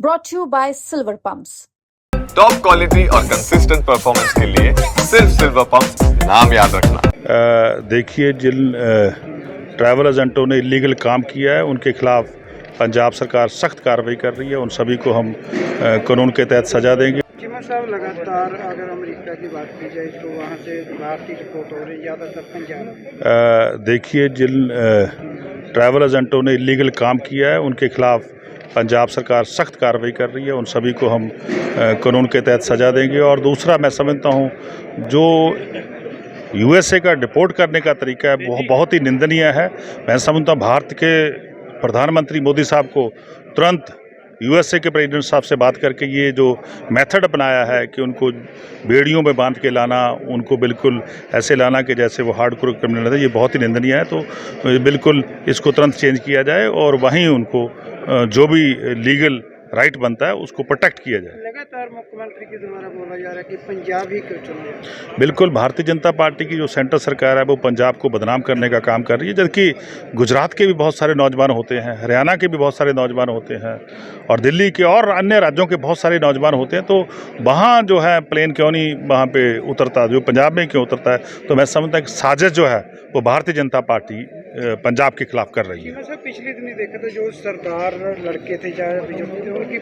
brought to you by Silver Pumps. Top quality और consistent performance के लिए सिर्फ सिल्वर पंप्स नाम याद रखना। देखिए, जिन ट्रैवल एजेंटों ने इलीगल काम किया है उनके खिलाफ पंजाब सरकार सख्त कार्रवाई कर रही है। उन सभी को हम कानून के तहत सजा देंगे। चीमा साहब, लगातार अगर अमेरिका की बात की जाए तो वहाँ से भारतीय रिपोर्ट हो रही है ज़्यादातर पंजाब। देखिए, जिन ट्रैवल एजेंटों ने इलीगल काम किया है उनके खिलाफ पंजाब सरकार सख्त कार्रवाई कर रही है। उन सभी को हम कानून के तहत सजा देंगे। और दूसरा, मैं समझता हूँ जो यूएसए का डिपोर्ट करने का तरीका है वो बहुत ही निंदनीय है। मैं समझता हूँ भारत के प्रधानमंत्री मोदी साहब को तुरंत यूएसए के प्रेसिडेंट साहब से बात करके ये जो मेथड अपनाया है कि उनको बेड़ियों में बांध के लाना, उनको बिल्कुल ऐसे लाना कि जैसे वो हार्डकोर क्रिमिनल है, ये बहुत ही निंदनीय है। तो बिल्कुल इसको तुरंत चेंज किया जाए और वहीं उनको जो भी लीगल राइट बनता है उसको प्रोटेक्ट किया जाए। लगातार मुख्यमंत्री के द्वारा बोला जा रहा है कि पंजाब ही क्यों चुना जाए। बिल्कुल, भारतीय जनता पार्टी की जो सेंट्रल सरकार है वो पंजाब को बदनाम करने का काम कर रही है, जबकि गुजरात के भी बहुत सारे नौजवान होते हैं, हरियाणा के भी बहुत सारे नौजवान होते हैं और दिल्ली के और अन्य राज्यों के बहुत सारे नौजवान होते हैं। तो वहाँ जो है प्लेन क्यों नहीं वहाँ पे उतरता, जो पंजाब में क्यों उतरता है। तो मैं समझता हूँ कि साजिश जो है वो भारतीय जनता पार्टी पंजाब के खिलाफ कर रही है। पिछले दिन देखा था जो सरदार लड़के थे चाहे उनकी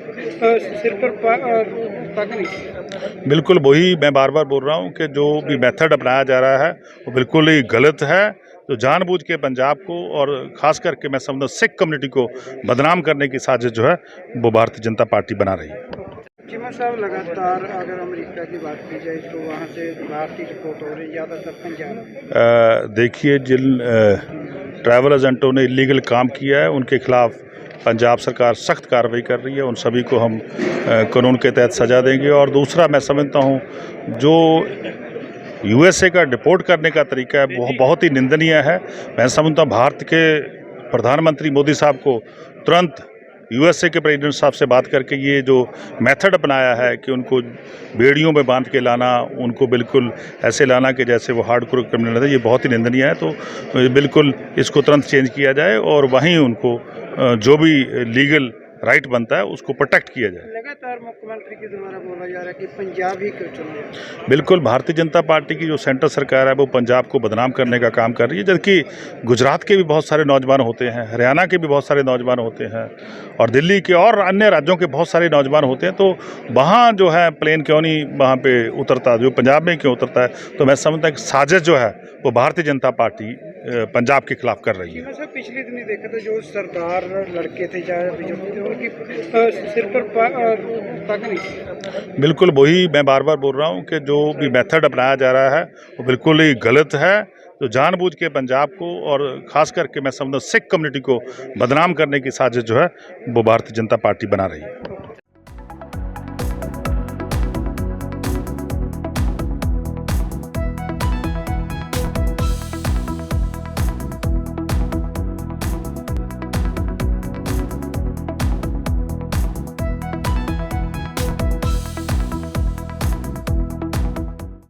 सिर पर पग नहीं थी। बिल्कुल वही मैं बार बार बोल रहा हूँ कि जो भी मेथड अपनाया जा रहा है वो बिल्कुल ही गलत है। तो जानबूझ के पंजाब को और ख़ास करके मैं समझता हूँ सिख कम्युनिटी को बदनाम करने की साजिश जो है वो भारतीय जनता पार्टी बना रही है। चीमा साहब, लगातार अगर अमेरिका की बात की जाए तो वहाँ से भारतीय रिपोर्ट हो रही है ज़्यादातर पंजाब। देखिए, जिन ट्रैवल एजेंटों ने इलीगल काम किया है उनके खिलाफ पंजाब सरकार सख्त कार्रवाई कर रही है। उन सभी को हम कानून के तहत सजा देंगे। और दूसरा, मैं समझता हूँ जो यूएसए का डिपोर्ट करने का तरीका है वो बहुत ही निंदनीय है। मैं समझता हूँ भारत के प्रधानमंत्री मोदी साहब को तुरंत यूएसए के प्रेसिडेंट साहब से बात करके ये जो मेथड अपनाया है कि उनको बेड़ियों में बांध के लाना, उनको बिल्कुल ऐसे लाना कि जैसे वो हार्डकोर क्रिमिनल है, ये बहुत ही निंदनीय है। तो बिल्कुल इसको तुरंत चेंज किया जाए और वहीं उनको जो भी लीगल राइट बनता है उसको प्रोटेक्ट किया जाए। लगातार मुख्यमंत्री के द्वारा बोला जा रहा है कि पंजाब ही क्यों चुना जाए। बिल्कुल, भारतीय जनता पार्टी की जो सेंट्रल सरकार है वो पंजाब को बदनाम करने का काम कर रही है, जबकि गुजरात के भी बहुत सारे नौजवान होते हैं, हरियाणा के भी बहुत सारे नौजवान होते हैं और दिल्ली के और अन्य राज्यों के बहुत सारे नौजवान होते हैं। तो वहाँ जो है प्लेन क्यों नहीं वहाँ पे उतरता, जो पंजाब में क्यों उतरता है। तो मैं समझता हूँ कि साजिश जो है वो भारतीय जनता पार्टी पंजाब के खिलाफ कर रही है। पिछले दिन देखा था जो सरदार लड़के थे चाहे उनकी सिर पर पग नहीं थी। बिल्कुल वही मैं बार बार बोल रहा हूँ कि जो भी मेथड अपनाया जा रहा है वो बिल्कुल ही गलत है। तो जानबूझ के पंजाब को और ख़ास करके मैं समझता हूँ सिख कम्युनिटी को बदनाम करने की साजिश जो है वो भारतीय जनता पार्टी बना रही है।